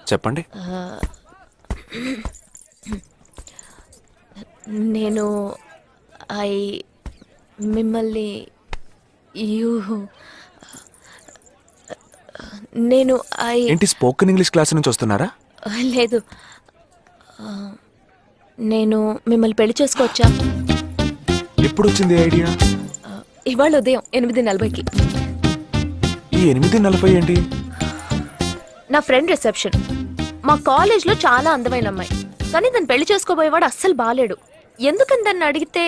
చెప్పండి. నేను మిమ్మల్ని యూ నేను ఏంటి స్పోకెన్ ఇంగ్లీష్ క్లాస్ నుంచి వస్తున్నారా? లేదు, నేను మిమ్మల్ని పెళ్లి చేసుకోవచ్చా? ఎప్పుడు వచ్చింది ఐడియా? ఇవాళ ఉదయం 8:40కి. ఈ 8:40 ఏంటి? నా ఫ్రెండ్ రిసెప్షన్. మా కాలేజ్లో చాలా అందమైన అమ్మాయి, కానీ దాన్ని పెళ్లి చేసుకోబోయేవాడు అస్సలు బాలేడు. ఎందుకని దాన్ని అడిగితే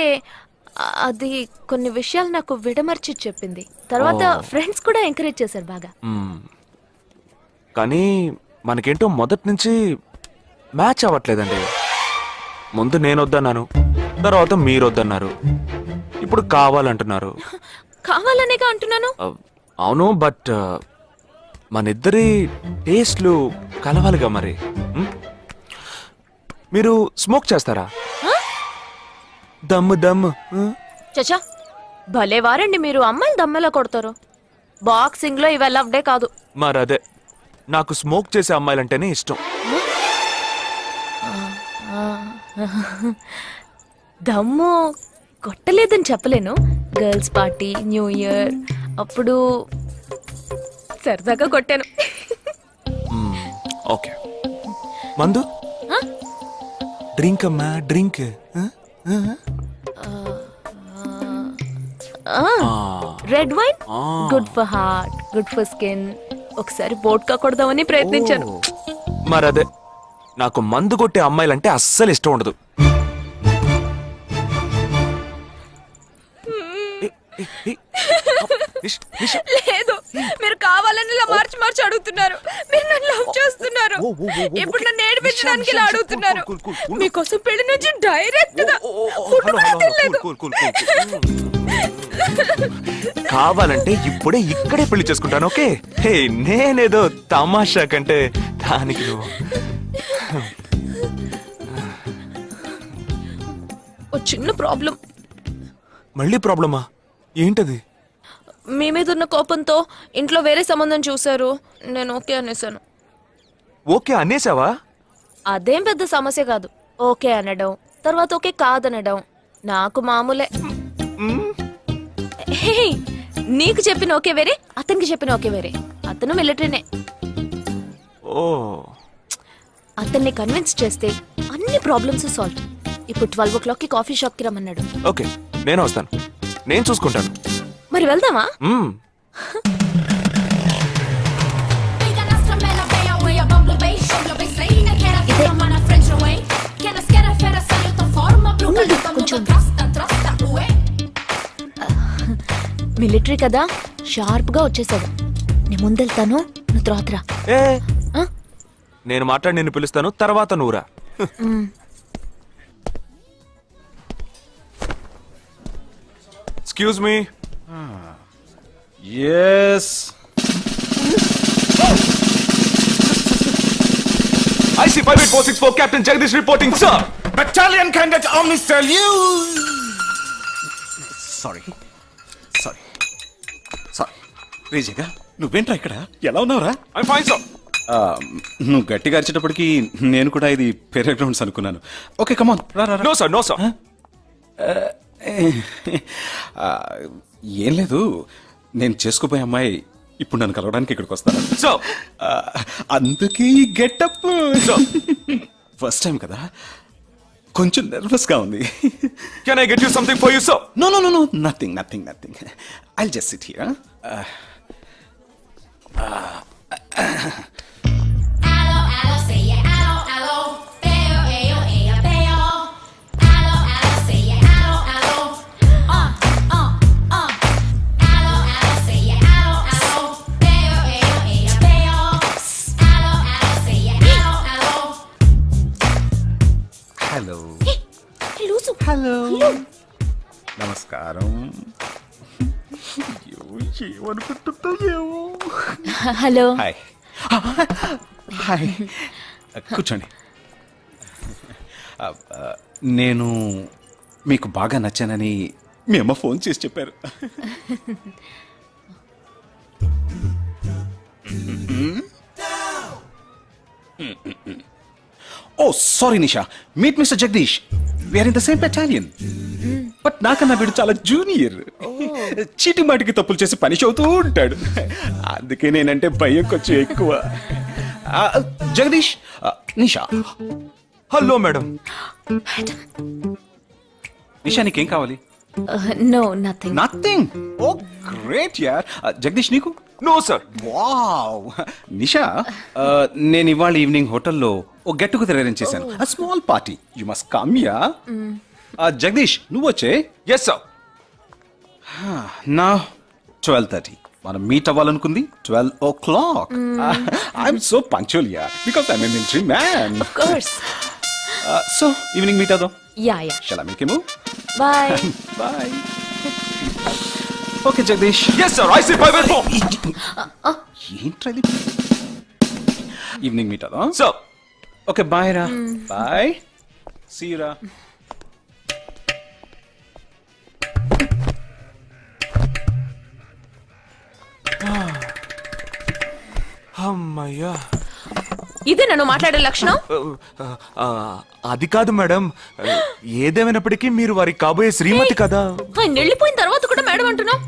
అది కొన్ని విషయాలు నాకు విడమర్చి చెప్పింది. తర్వాత ఫ్రెండ్స్ కూడా ఎంకరేజ్ చేశారు బాగా. కానీ మనకేంటో మొదటి నుంచి మ్యాచ్ అవ్వట్లేదండి. ముందు నేను వద్దన్నాను, తర్వాత మీరు వద్దన్నారు, ఇప్పుడు కావాలంటున్నారు. కావాలనేగా అంటున్నాను. అవును, బట్ మనిద్దరి టేస్ట్లు కలవాలిగా మరి. మీరు స్మోక్ చేస్తారా? దమ్ము దమ్ము. చచ్చా, భలే వారండి మీరు. అమ్మాయిలు దమ్మెలా కొడతారు. బాక్సింగ్ లో ఇవి లవ్డే కాదు. మరదే, నాకు స్మోక్ చేసే అమ్మాయిలంటేనే ఇష్టం. దమ్ము కొట్టలేదని చెప్పలేను. గర్ల్స్ పార్టీ, న్యూ ఇయర్ అప్పుడు సరదాగా కొట్టాను. ఓకే, మందు డ్రింక్ అమ్మా, drink. Red wine good for heart, good for skin. ఒకసారి వోడ్కా కొడదామని ప్రయత్నించాను. మరదే, నాకు మందు కొట్టే అమ్మాయిలంటే అస్సలు ఇష్టం ఉండదు. లేదు, మీరు కావాలని ఇలా మార్చి మార్చి అడుగుతున్నారు. మీరు నన్ను లవ్ చేస్తున్నారు. ఇప్పుడు నన్ను ఏడిపించడానికి ఇలా అడుగుతున్నారు. మీకోసం పెళ్లి నుంచి డైరెక్ట్ గా ఫుడ్ కూడా తినలేదు. కావాలంటే ఇప్పుడే ఇక్కడే పెళ్లి చేసుకుంటాను. ఓకే, హే, నేనేదో తమాషా కంటే దానికి నువ్వు. ఓ చిన్న ప్రాబ్లం. మళ్ళీ ప్రాబ్లమా? ఏంటది? మీ మీద ఉన్న కోపంతో ఇంట్లో వేరే సంబంధం చూశారు. నేను ఓకే అనేసాను. ఓకే అనేసావా? అదేం పెద్ద సమస్య కాదు. ఓకే అనడం, తర్వాత ఓకే కాదనడం నాకు మామూలే. హే, నీకు చెప్పిన ఓకే వేరే, అతనికి చెప్పిన ఓకే వేరే. అతను మిలిటరీనే. ఓ, అతన్ని కన్విన్స్ చేస్తే అన్ని ప్రాబ్లమ్స్ సాల్వ్. ఇప్పుడు 12 o'clockకి కాఫీ షాప్ కి రమ్మన్నాడు. ఓకే, నేను వస్తాను, నేను చూసుకుంటాను. మరి వెళ్దామా? మిలిటరీ కదా, షార్ప్ గా వచ్చేసాడు. నేను ముందెళ్తాను, నువ్వు తర్వాత రా. నేను మాట్లాడి నిన్ను పిలుస్తాను, తర్వాత నువ్వురా. Excuse me. Yes. I see 58464 Captain Jagdish reporting, sir. Battalion Cadet Omnis tell you. Sorry. రేజగా నువ్వేంట్రా ఇక్కడ? ఎలా ఉన్నావురా? I'm fine, sir. నువ్వు గట్టిగా అరిచేటప్పటికి నేను కూడా ఇది పెరే గ్రౌండ్స్ అనుకున్నాను. ఓకే, కమాన్ రా. No, sir. No, sir. ఏం లేదు, నేను చేసుకోపోయే అమ్మాయి ఇప్పుడు నన్ను కలవడానికి ఇక్కడికి వస్తాను. So, అందుకే గెటప్. ఫస్ట్ టైం కదా, కొంచెం నర్వస్ గా ఉంది. can I get you something for you, sir? No, nothing. I'll just sit here. Hello, నమస్కారం. ఏమనుకుంటుందో. హలో. హాయ్, కూర్చోండి. నేను మీకు బాగా నచ్చానని మీ అమ్మ ఫోన్ చేసి చెప్పారు. Oh sorry Nisha, meet mister Jagadish. We're in the same battalion. But నాకన్నా వీడు చాలా జూనియర్. చీటి మాటికి తప్పులు చేసి పనిష్ అవుతూ ఉంటాడు. అందుకే నేనంటే భయం కొంచెం ఎక్కువ. జగదీష్, నిషా. Hello madam. నిషా, నీకేం కావాలి? No nothing. Nothing. Oh great యార్. జగదీష్, నీకు? No sir. వావ్. నిషా, నేను ఇవాళ ఈవినింగ్ హోటల్లో ఓ గెట్ టుగెదర్ అరేంజ్ చేశాను. Small party. You must come yeah. Jagadish, నువ్వు వచ్చే. Yes sir. నా 12:30. మనం మీట్ అవ్వాలనుకుంది 12 o'clock. I'm so punctual yeah, because I'm a military man. Of course. So evening meet అవుదాం. Yeah yeah. Shall I make a move? Bye. Bye. Okay Jagadish. Yes sir. I see 584. ఏంట్రా ఇది? Evening meet అవుదాం. Sir. Okay bye రా. Bye. See you రా. అమ్మయ్యా. ఇదే నన్ను మాట్లాడే లక్షణం. అది కాదు మేడం, ఏదేమైనప్పటికీ మీరు వారి కాబోయే శ్రీమతి కదా. ఆయన వెళ్ళిపోయిన తర్వాత కూడా మేడం అంటున్నావు.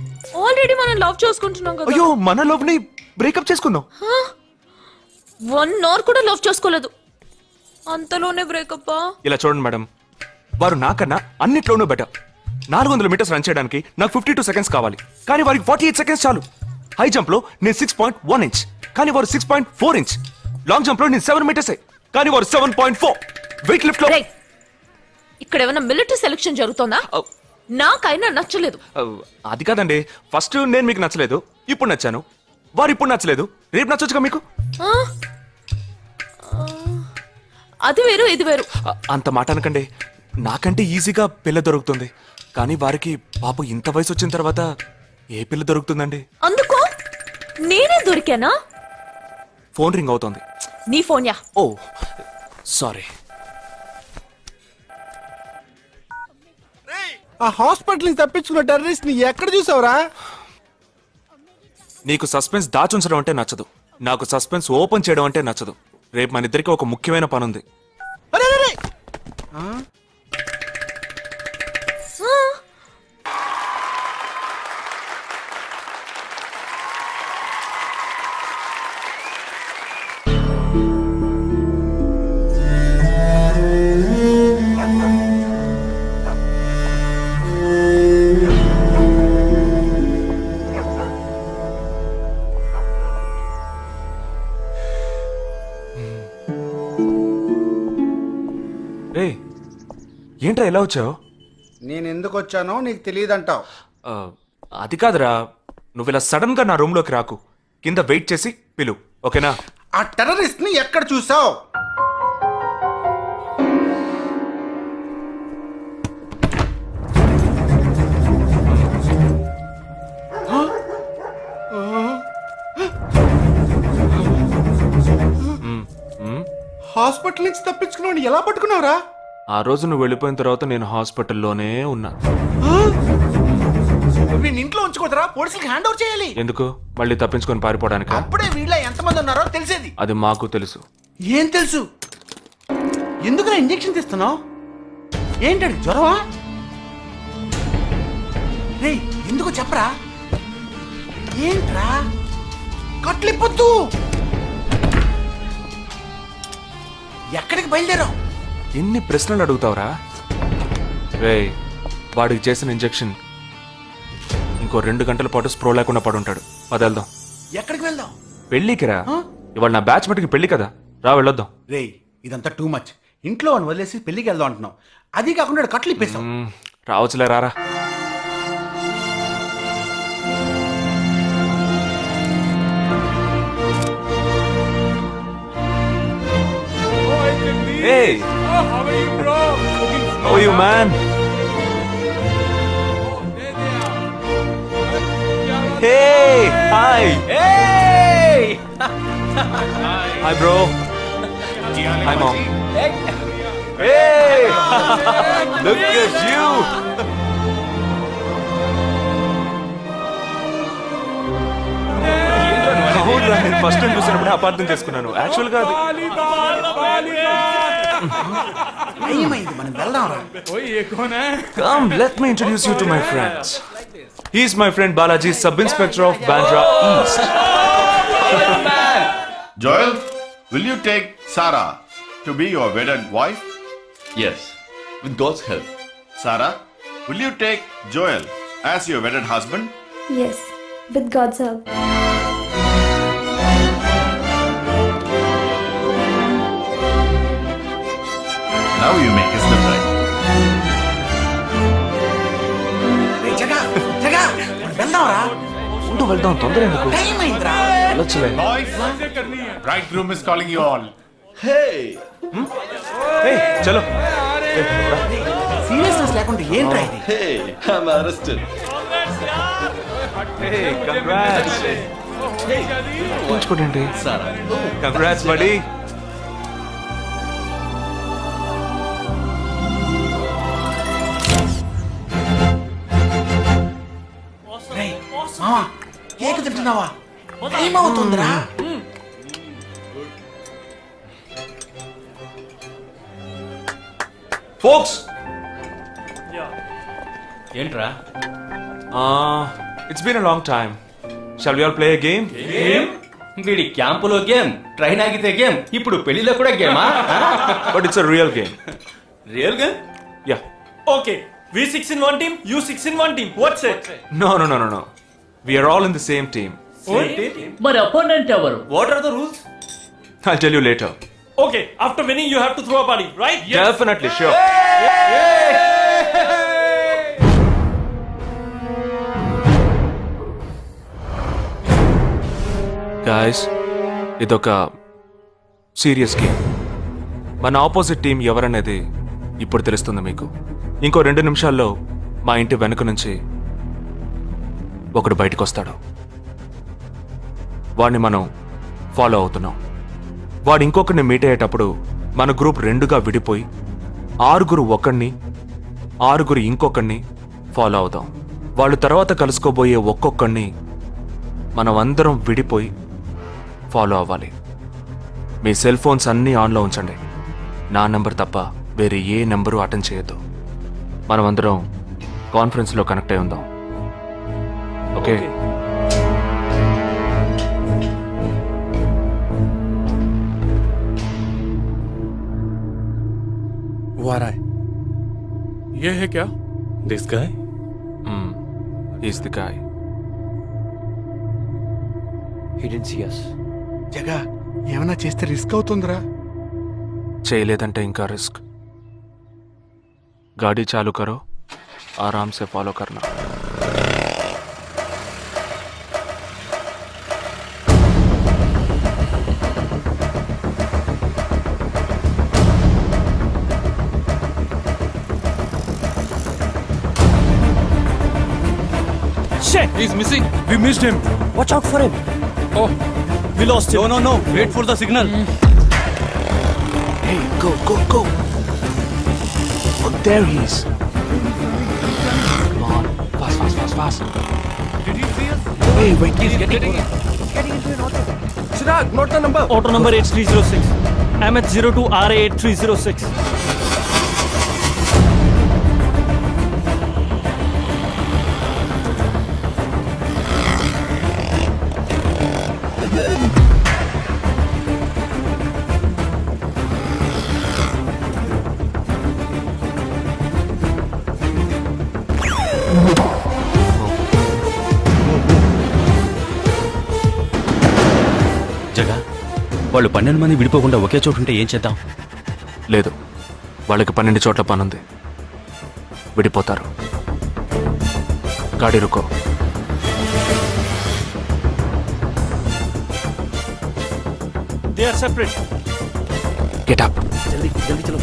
ఆల్రెడీ మనం లవ్ చేసుకుంటున్నాం కదా. అయ్యో, మన లవ్ ని బ్రేకప్ చేసుకుందాం. 1 hour కూడా లవ్ చేసుకోలేదు, అంతలోనే బ్రేకప్. ఇలా చూడండి మేడం, వారు నాకన్నా అన్నిట్లోనూ బెటర్. 400 మీటర్స్ రన్ చేయడానికి నాకు 52 seconds కావాలి, కానీ వారికి 48 seconds చాలు. హై జంప్ లో నేను 6.1 inch, కానీ వారు 6.4 inch. లాంగ్ జంప్ లో నేను 7 meters, కానీ వారు 7.4. వెయిట్ లిఫ్ట్ లో ఇక్కడ ఏమైనా మిలిటరీ సెలక్షన్ జరుగుతుందా? నాకైనా నచ్చలేదు. అది కాదండి, ఫస్ట్ నేను మీకు నచ్చలేదు, ఇప్పుడు నచ్చాను. వారు ఇప్పుడు నచ్చలేదు, రేపు నచ్చొచ్చుగా మీకు. అది వేరు ఇది వేరు. అంత మాట అనకండి, నాకంటే ఈజీగా పిల్ల దొరుకుతుంది, కానీ వారికి పాప ఇంత వయసు వచ్చిన తర్వాత ఏ పిల్ల దొరుకుతుందండి? అందుకో నేనే దొరికానా? ఫోన్ రింగ్ అవుతోంది. నీ ఫోన్ యా. ఓ సారీ. ఆ హాస్పిటల్ నుంచి తప్పించుకున్న టెర్రరిస్ట్ ని ఎక్కడ చూసావురా? నీకు సస్పెన్స్ దాచుంచడం అంటే నచ్చదు, నాకు సస్పెన్స్ ఓపెన్ చేయడం అంటే నచ్చదు. రేపు మన ఇద్దరికి ఒక ముఖ్యమైన పని ఉంది. అరే, అరే, అరే. రే, ఏంట్రా ఎలా వచ్చావు? నేను ఎందుకు వచ్చానో నీకు తెలియదంటావు. అది కాదురా, నువ్వు ఇలా సడన్ గా నా రూమ్ లోకి రాకు, కింద వెయిట్ చేసి పిలు, ఓకేనా? ఆ టెర్రరిస్ట్ ని ఎక్కడ చూసావు? హాస్పిటల్ నుంచి తప్పించుకున్నావు, ఎలా పట్టుకున్నావురా? ఆ రోజు నువ్వు వెళ్ళిపోయిన తర్వాత నేను హాస్పిటల్లోనే ఉన్నా. వీడిని ఇంట్లో ఉంచుకోదరా, పోలీసులకు హ్యాండ్ ఓవర్ చేయాలి. ఎందుకు? మళ్ళీ తప్పించుకొని పారిపోవడానికి? అప్పుడే వీళ్ళ ఎంతమంది ఉన్నారో తెలిసేది. అది మాకు తెలుసు. ఏం తెలుసు? ఎందుకు ఇంజెక్షన్ తీస్తున్నావు? ఏంటండి, జ్వరమా? రే, ఎందుకు చెప్పరా? ఏంట్రా కట్లిప్పొద్దు. ఎక్కడికి బయలుదేరావు? ఎన్ని ప్రశ్నలు అడుగుతావురా? రే, వాడికి చేసిన ఇంజెక్షన్ ఇంకో 2 గంటల పాటు స్ప్రో లేకుండా పడుంటాడు. పదేళ్దాం. ఎక్కడికి వెళ్దాం? పెళ్ళికి రా. ఇవాళ నా బ్యాచ్ మటుకి పెళ్లి కదా, రా వెళ్ళొద్దాం. రే, ఇదంతా టూ మచ్. ఇంట్లో అని వదిలేసి పెళ్లికి వెళ్దాం అంటున్నావు, అది కాకుండా కట్లు ఇప్పేసావు. రావచ్చులే, రారా. Hey! How are you, bro? How are you, man? Hey! Hi! Hey! Hi, bro. Hi, mom. Hey! Look at you! How first time చూసినప్పుడు అపార్థం చేసుకున్నాను యాక్చువల్ గా ఏమైంది మనం వెళ్దాం రా. Come, let me introduce you to my friends. He's my friend Balaji, Sub-Inspector of Bandra East. Joel, will you take Sarah to be your wedded wife? Yes, with God's help. Sarah, will you take Joel as your wedded husband? Yes, with God's help. Now you may kiss the bride. రేయ్ జగా జగా మనం వెళ్దాం రా. ఉంటూ వెళ్దాం తొందర ఎందుకు time అయిందిరా. వెళ్ళొచ్చులే Boys, bridegroom is calling you all. Hey! Hey, చలో సీరియస్నెస్ లేకుండా ఏంట్రా ఇది? Hey! I'm arrested. Hey, congrats. ఉంచుకోండి Sarah. కంగ్రాట్స్ బడీ రేయ్ మావా కేక్ తింటున్నావా? టైం అవుతుందిరా. ఫోక్స్ ఏంట్రా it's been a long time shall we all play a game వీడి క్యాంపులో గేమ్ ట్రైన్ ఆగితే గేమ్ ఇప్పుడు పెళ్లిలో కూడా గేమా but it's a real game real game yeah Okay, we six in one team, you six in one team. What's it? No. We are all in the same team. మరి opponent ఎవరు? What are the rules I'll tell you later. Okay, after winning, you have to throw a party, right? Definitely, sure. Guys, ఇదొక serious game. మన opposite team ఎవరనేది ఇప్పుడు తెలుస్తుంది మీకు. ఇంకో 2 నిమిషాల్లో మా ఇంటి వెనుక నుంచి ఒకడు బయటకు వస్తాడు. వాడిని మనం ఫాలో అవుతున్నాం. వాడు ఇంకొకరిని మీట్ అయ్యేటప్పుడు మన గ్రూప్ 2గా విడిపోయి 6 ఒకడిని 6 ఇంకొకరిని ఫాలో అవుదాం. వాళ్ళు తర్వాత కలుసుకోబోయే ఒక్కొక్కడిని మనం అందరం విడిపోయి ఫాలో అవ్వాలి. మీ సెల్ ఫోన్స్ అన్నీ ఆన్లో ఉంచండి. నా నెంబర్ తప్ప వేరే ఏ నెంబరు అటెండ్ చేయొద్దు. మనం అందరం కాన్ఫరెన్స్లో కనెక్ట్ అయి ఉందాం. Okay Who are I? ये है क्या? This guy? Is the guy. He didn't see us. జగా ఏమైనా చేస్తే రిస్క్ అవుతుందిరా. చేయలేదంటే ఇంకా రిస్క్. गाड़ी चालू करो, आराम से फॉलो करना. Shit! He's missing. We missed him. Watch out for him. Oh, we lost him. No. Wait for the signal. Hey, go. Oh, there he is. Come on, fast. Did he see us? Hey, wait. He's getting into an auto. Chirag, note the number. Auto number 8306. MH02 RA 8306. జగా వాళ్ళు 12 మంది విడిపోకుండా ఒకే చోటు ఉంటే ఏం చేద్దాం? లేదు, వాళ్ళకి 12 చోట్ల పనుంది. విడిపోతారు. గాడి రుకో. They are separate. Get up. जल्दी चलो.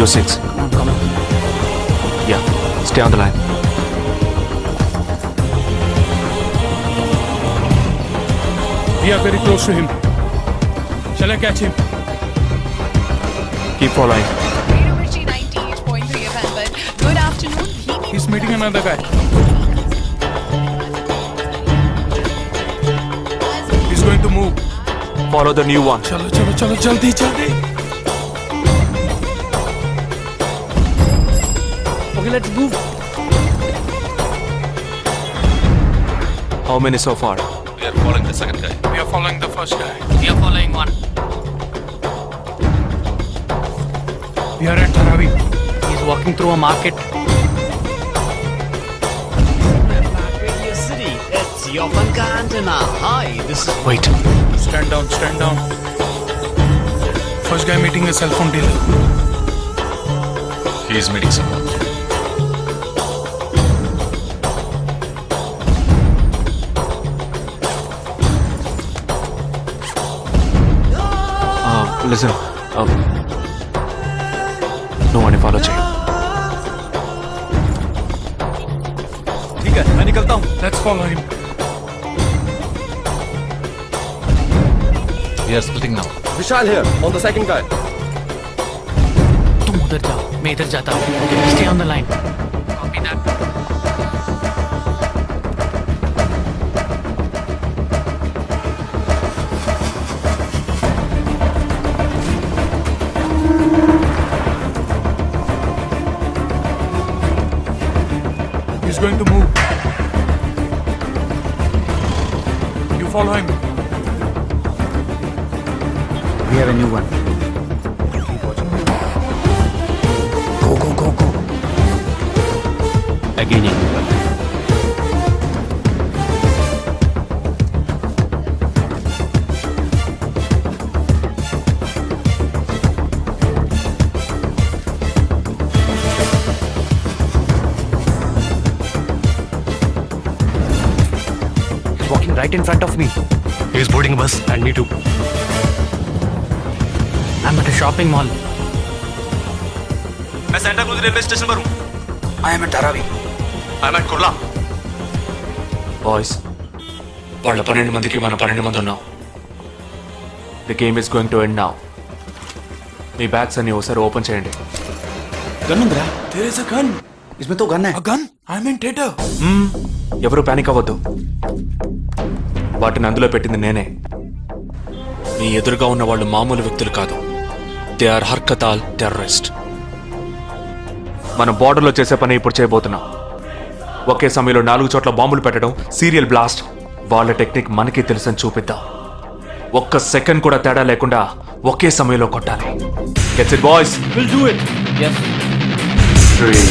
You 6. Come on. Yeah, stay on the line. We are very close to him. Shall I catch him? Keep following. Radio Mirchi 98.3 FM. But good afternoon. He He's meeting another guy. He's going to move. Follow the new one. चलो चलो चलो जल्दी जल्दी. Okay, let's move. How many so far? We are following the second guy. We are following the first guy. We are following one. We are at Dharavi. He's walking through a market. Wait. Stand down, stand down. First guy meeting a cell phone dealer. He is meeting someone. Listen. No one follow Jay. ठीक है, मैं निकलता हूँ. Let's follow him. We are splitting now. Vishal here, on the second guy. तुम उधर जाओ, मैं इधर जाता हूँ. Stay on the line. Copy that. He's going to move. You follow him. We have a new one. Go. Again. He's walking right in front of me. He is boarding a bus and me too. I'm at a shopping mall. मैं Santa cruise railway station पर हूँ. I am at Dharavi. I am at Kurla. Boys, వాళ్ళ 12 మందికి మన 12 మంది ఉన్నాం. The game is going to end now. Me bags అన్ని ఒకసారి ఓపెన్ చేయండి. गन ఉందిరా? There is a gun. इसमें तो गन है. A gun? I'm in theater. ఎవరు పానిక్ అవ్వద్దు. వాటిని అందులో పెట్టింది నేనే. మీ ఎదురుగా ఉన్న వాళ్ళు మామూలు వ్యక్తులు కాదు. They are Harkatul terrorist. మనం బార్డర్లో చేసే పని ఇప్పుడు చేయబోతున్నాం. ఒకే సమయంలో 4 చోట్ల బాంబులు పెట్టడం, సీరియల్ బ్లాస్ట్. వాళ్ళ టెక్నిక్ మనకి తెలుసని చూపిద్దాం. ఒక్క సెకండ్ కూడా తేడా లేకుండా ఒకే సమయంలో కొట్టాలి. Gets it boys? We'll do it. Yes. 3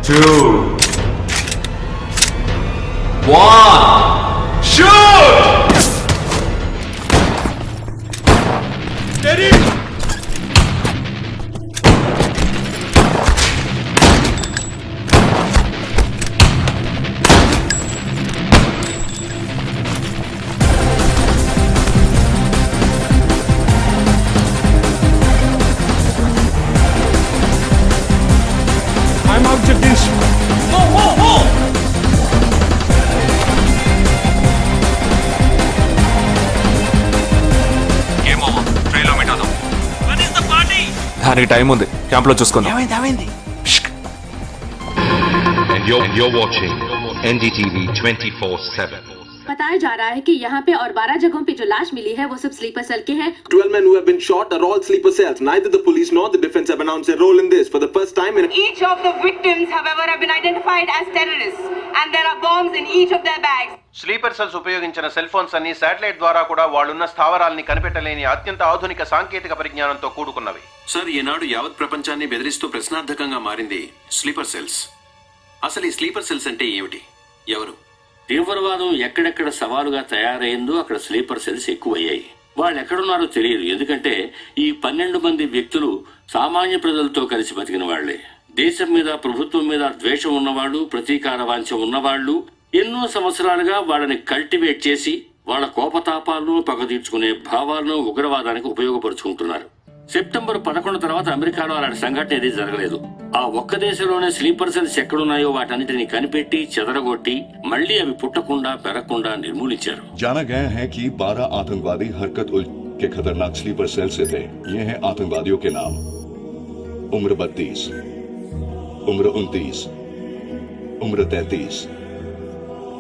2 1 shoot! Steady. I'm out, Jagdish. Go! Game over. ట్రైన్లో మీట్ అవుదాం. దానికి టైం ఉంది. క్యాంప్లో చూసుకుందాం. ఏమైంది? And you're watching NDTV 24/7. बताया जा रहा है कि यहाँ पे और 12 जगहों पे जो लाश मिली है वो सब स्लीपर सेल के हैं. 12 men who have been shot are all sleeper cells. Neither the police nor the defense have announced a role in this. For the first time in Each of the victims, however, have been identified as terrorists, and there are bombs in each of their bags. Sleeper cells ఉపయోగించిన cell phones అన్ని satellite ద్వారా కూడా వాళ్ళున్న స్థావరాల్ని కనిపెట్టలేని అత్యంత ఆధునిక సాంకేతిక పరిజ్ఞానంతో కూడుకున్నవి. Sir, ఈనాడు యావత్ ప్రపంచాన్ని బెదిరిస్తూ ప్రశ్నార్థకంగా మారింది స్లీపర్ సెల్స్. అసలు ఈ స్లీపర్ సెల్స్ అంటే ఏమిటి? ఎవరు? తీవ్రవాదం ఎక్కడెక్కడ సవాలుగా తయారైందో అక్కడ స్లీపర్ సెల్స్ ఎక్కువయ్యాయి. వాళ్ళు ఎక్కడున్నారో తెలియదు. ఎందుకంటే ఈ 12 మంది వ్యక్తులు సామాన్య ప్రజలతో కలిసి బతికిన వాళ్లే. దేశం మీద, ప్రభుత్వం మీద ద్వేషం ఉన్నవాళ్ళు, ప్రతీకార వాంఛ ఉన్నవాళ్లు ఎన్నో సంవత్సరాలుగా వాళ్ళని కల్టివేట్ చేసి వాళ్ళ కోపతాపాలను, పగ తీర్చుకునే భావాలను ఉగ్రవాదానికి ఉపయోగపరుచుకుంటున్నారు. సెప్టెంబర్ 11 తర్వాత అమెరికాలో అలాంటి సంఘటన ఏది జరగలేదు. ఆ ఒక్క దేశంలోనే స్లీపర్ సెల్స్ ఎక్కడున్నాయో వాటన్నిటిని కనిపెట్టి చెదరగొట్టి మళ్ళీ అవి పుట్టకుండా పెరగకుండా నిర్మూలించారు. जाना गया है कि 12 आतंकवादी हरकत उल के खतरनाक स्लीपर सेल से थे. ये हैं आतंकवादियों के नाम: उम्र 32, उम्र 29, उम्र 33,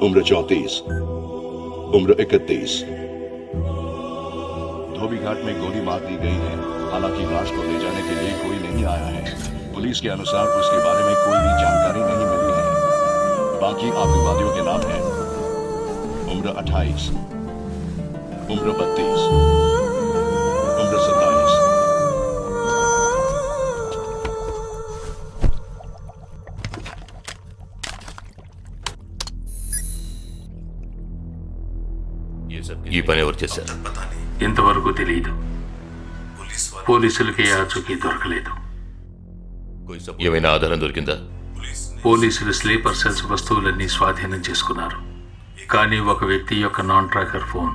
उम्र 34, उम्र 31. धोबी घाट में गोली मार दी गई है. हालांकि लाश को ले जाने के लिए कोई नहीं आया है. पुलिस के अनुसार उसके बारे में कोई भी जानकारी नहीं मिली है. बाकी आतंकवादियों के नाम हैं: उम्र 28, उम्र 32, उम्र 27. ఈ పని ఎవరు చేశారు? ఇంతవరకు తెలియదు. పోలీసులకి ఆచూకీ దొరకలేదు. ఏమైనా ఆధారం దొరికిందా? పోలీసులు స్లీపర్ సెల్స్ వస్తువులన్నీ స్వాధీనం చేసుకున్నారు. కానీ ఒక వ్యక్తి యొక్క నాన్ ట్రాకర్ ఫోన్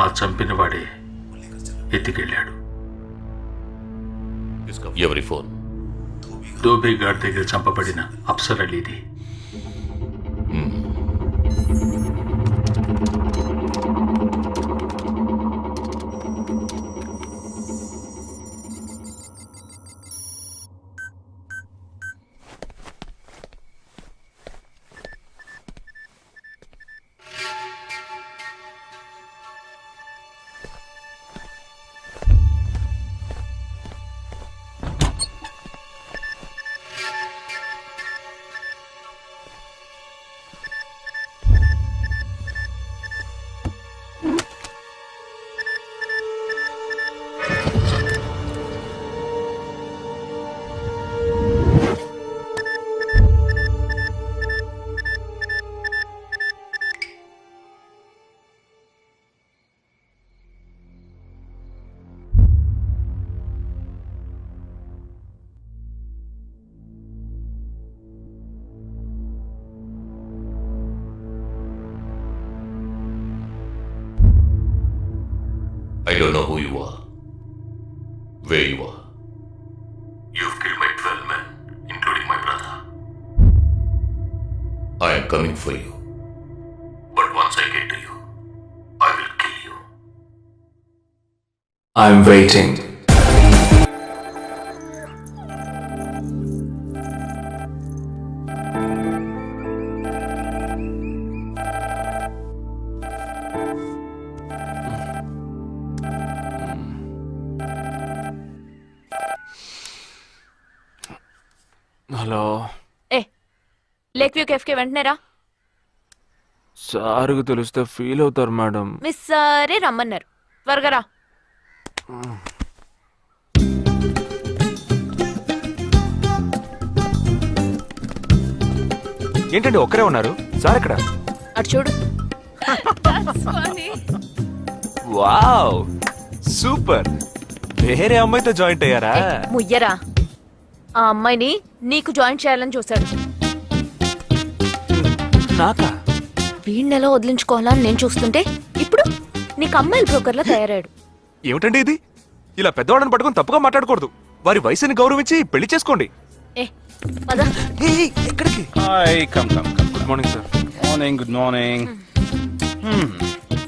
ఆ చంపిన వాడే ఎత్తికెళ్ళాడు. ఎవరి ఫోన్? ధోబీ ఘాట్ దగ్గర చంపబడిన Afsar అలీది. I don't know who you are, where you are. You've killed my 12 men, including my brother. I am coming for you. But once I get to you, I will kill you. I'm waiting. Hello, ఏ lake view కేఫ్కి వెంటనే రా. సార్కి తెలిస్తే feel అవుతారు madam. Miss సరే రమ్మన్నారు, త్వరగా రా. ఏంటండి ఒక్కరే ఉన్నారు? సార్ ఎక్కడ? అటు చూడు. Wow, super. వేరే అమ్మాయితో జాయింట్ అయ్యారా? ముయ్యరా, ఆ అమ్మాయిని నీకు జాయిన్ చేయాలని చూశాడు. నాకా? వీణ్ణెలా వదిలించుకోవాలని నేను చూస్తుంటే ఇప్పుడు నీకు అమ్మాయిల బ్రోకర్లా తయారాడు. ఏమిటండి ఇది? ఇలా పెద్దవాళ్ళని పట్టుకొని తప్పుగా మాట్లాడకూడదు. వారి వయసుని గౌరవించి పెళ్లి చేసుకోండి. ఏ పద. ఎక్కడికి? Hi, come come come. Good morning sir. Morning, good morning.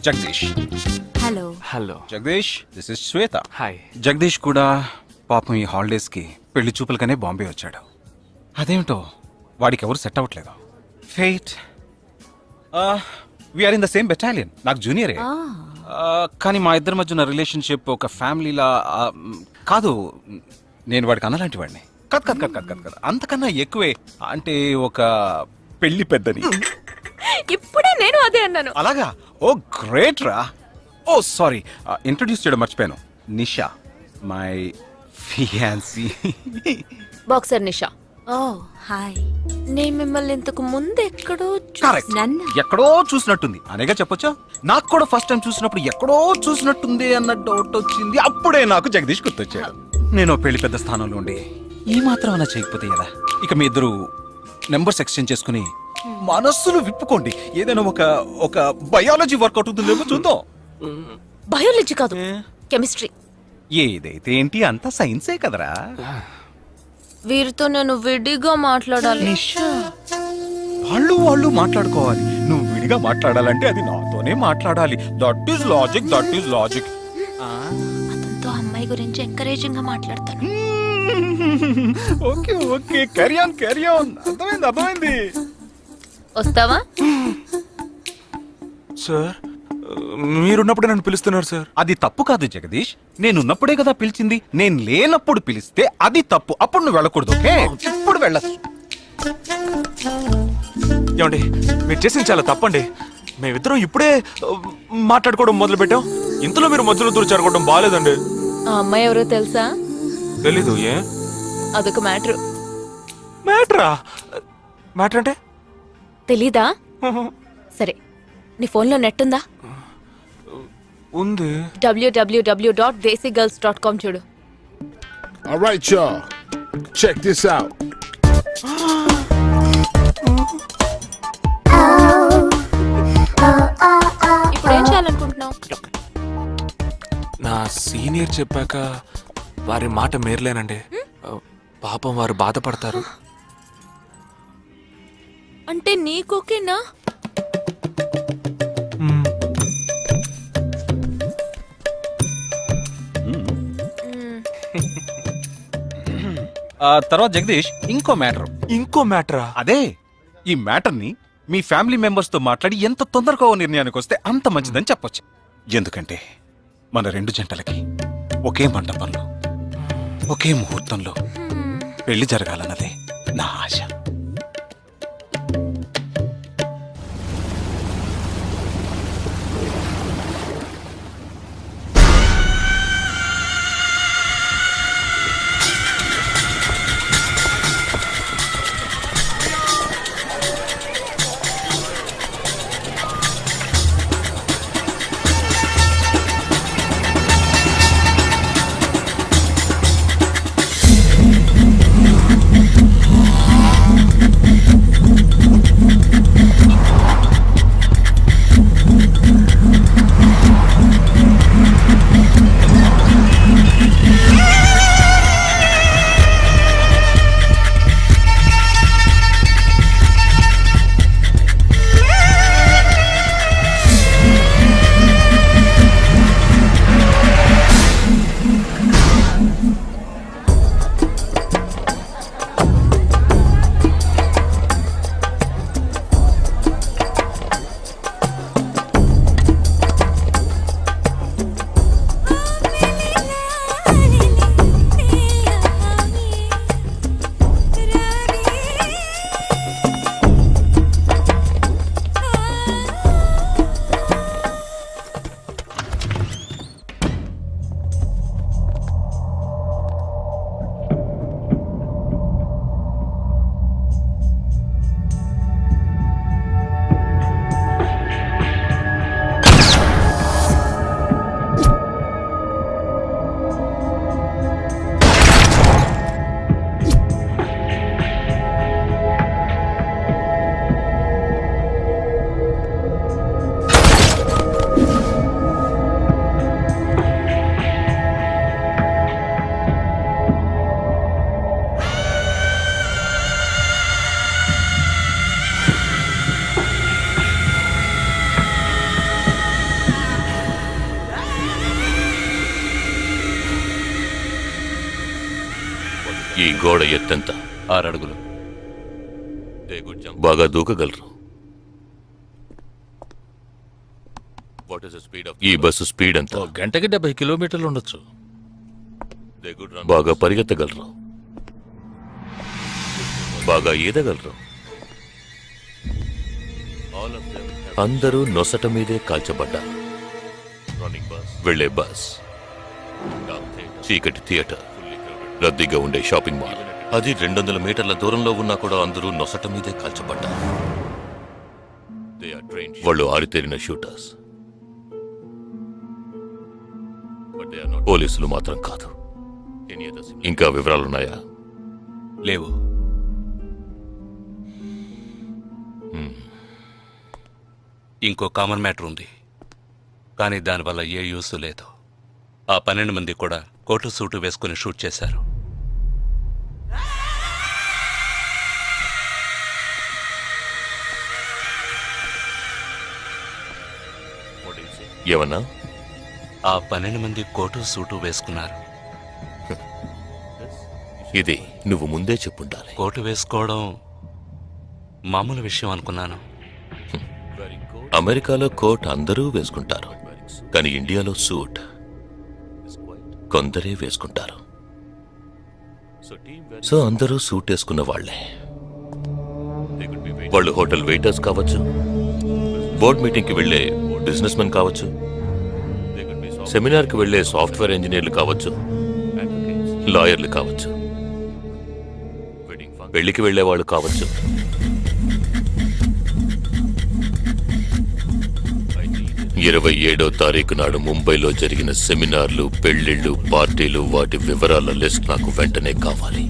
Jagadish. Hello. Hello Jagadish, this is Shweta. Hi. Jagadish కూడా పాపం ఈ హాలిడేస్కి పెళ్లి చూపులకనే బాంబే వచ్చాడు. అదేమిటో వాడికి ఎవరు సెట్ అవ్వట్లేదు. Fate. We're in the same battalion. నాకు జూనియరే. కానీ మా ఇద్దరి మధ్య ఉన్న రిలేషన్షిప్ ఒక ఫ్యామిలీలా కాదు. నేను వాడికి అన్నలాంటి వాడిని కాదు. అంతకన్నా ఎక్కువే. అంటే ఒక పెళ్లి పెద్దని. ఇప్పుడే నేను అదే అన్నాను. అలాగా? ఓ గ్రేట్ రా. ఓ సారీ, ఇంట్రొడ్యూస్ చేయడం మర్చిపోయాను. Nisha, my fiancee. Boxer Nisha. Oh hi. నేను మిమ్మల్ని ఇంతకు ముందు ఎక్కడో ఎక్కడో చూసినట్టుంది అనేగా చెప్పొచ్చా? నాకు కూడా ఫస్ట్ టైం చూసినప్పుడు ఎక్కడో చూసినట్టుంది అన్న డౌట్ వచ్చింది. అప్పుడే నాకు జగదీష్ గుర్తొచ్చాడు. నేను పెళ్లి పెద్ద స్థానంలో ఉండి ఈ మాత్రం అలా చేయకపోతే ఎలా? ఇక మీ ఇద్దరు నెంబర్స్ ఎక్స్చేంజ్ చేసుకుని మనస్సులు విప్పుకోండి. ఏదైనా ఒక బయాలజీ వర్కౌట్ అవుతుందేమో చూద్దాం. బయాలజీ కాదు, కెమిస్ట్రీ. ఏదైతే ఏంటి అంత సైన్సే కదరా. వీరితో నేను విడిగా మాట్లాడాలి. వాళ్ళు మాట్లాడుకోవాలి. నువ్వు విడిగా మాట్లాడాలంటే అది నాతోనే మాట్లాడాలి. That is logic, that is logic. అతనితో అమ్మాయి గురించి ఎంకరేజింగ్ గా మాట్లాడతాను. Okay okay, carry on carry on. అర్థమైంది. వస్తావా? సార్ మీరున్నప్పుడే నన్ను పిలుస్తున్నారు సార్. అది తప్పు కాదు జగదీష్, నేనున్నప్పుడే కదా పిలిచింది. నేను లేనప్పుడు పిలిస్తే అది తప్పు. అప్పుడు నువ్వు వెళ్ళకూడదు. ఓకే, ఇప్పుడు వెళ్ళచ్చు. ఏమండి మీరు చేసింది చాలా తప్పండి. మేమిద్దరం ఇప్పుడే మాట్లాడుకోవడం మొదలు పెట్టాం. ఇంతలో మీరు మధ్యలో దూరం బాగాలేదండి. ఆ అమ్మాయి ఎవరో తెలుసా? తెలీదు. ఏ అదొక మ్యాటర్. మ్యాటరా? మ్యాటర్ అంటే? తెలీదా? సరే, నీ ఫోన్లో నెట్ ఉందా? ఉంది. www.desigirls.com చూడు. All right, y'all. Check this out. ఇప్పుడు ఏం చేయాలనుకుంటున్నావు? నా సీనియర్ చెప్పాక వారి మాట మేరలేనండి. పాపం వారు బాధపడతారు. అంటే నీకోకేనా? తర్వాత జగదీష్ ఇంకో మ్యాటరా? అదే, ఈ మ్యాటర్ ని మీ ఫ్యామిలీ మెంబర్స్ తో మాట్లాడి ఎంత తొందరగా ఓ నిర్ణయానికి వస్తే అంత మంచిదని చెప్పొచ్చు. ఎందుకంటే మన రెండు జంటలకి ఒకే మండపంలో ఒకే ముహూర్తంలో పెళ్లి జరగాలన్నదే నా ఆశ. ఈ గోడ ఎత్తెంత? 6 అడుగులు. బాగా దూకగలరు. ఈ బస్సు స్పీడ్ ఎంత? గంటకి 70 కిలోమీటర్లు ఉండొచ్చు. బాగా పరిగెత్తగలరు. బాగా ఈదగలరు. అందరూ నొసట మీదే కాల్చబడ్డారు. వెళ్లే బస్, చీకటి థియేటర్, రద్దీగా ఉండే షాపింగ్ మాల్, అది 200 మీటర్ల దూరంలో ఉన్నా కూడా అందరూ నొసట మీదే కాల్చబడ్డారు. వాళ్ళు ఆరితేరిన షూటర్స్. పోలీసులు మాత్రం కాదు. ఇంకా వివరాలున్నాయా? లేవు. ఇంకో కామన్ మ్యాటర్ ఉంది, కానీ దానివల్ల ఏ యూస్ లేదు. ఆ 12 మంది కూడా కోటు సూటు వేసుకుని షూట్ చేశారు. ఏమన్నా? ఆ 12 మంది కోటు సూటు వేసుకున్నారు. ఇది నువ్వు ముందే చెప్పుండాలి. కోటు వేసుకోవడం మామూలు విషయం అనుకున్నాను. అమెరికాలో కోట్ అందరూ వేసుకుంటారు, కానీ ఇండియాలో సూట్ కొందరే వేసుకుంటారు. సో అందరూ సూట్ వేసుకున్న వాళ్లే. వాళ్ళు హోటల్ వెయిటర్స్ కావచ్చు, బోర్డ్ మీటింగ్కి వెళ్లే బిజినెస్ మెన్ కావచ్చు, సెమినార్కి వెళ్లే సాఫ్ట్వేర్ ఇంజనీర్లు కావచ్చు, లాయర్లు కావచ్చు, పెళ్లికి వెళ్లే వాళ్ళు కావచ్చు. 27వ తారీఖు నాడు ముంబైలో జరిగిన సెమినార్లు, పెళ్లిళ్లు, పార్టీలు, వాటి వివరాల లిస్ట్ నాకు వెంటనే కావాలి.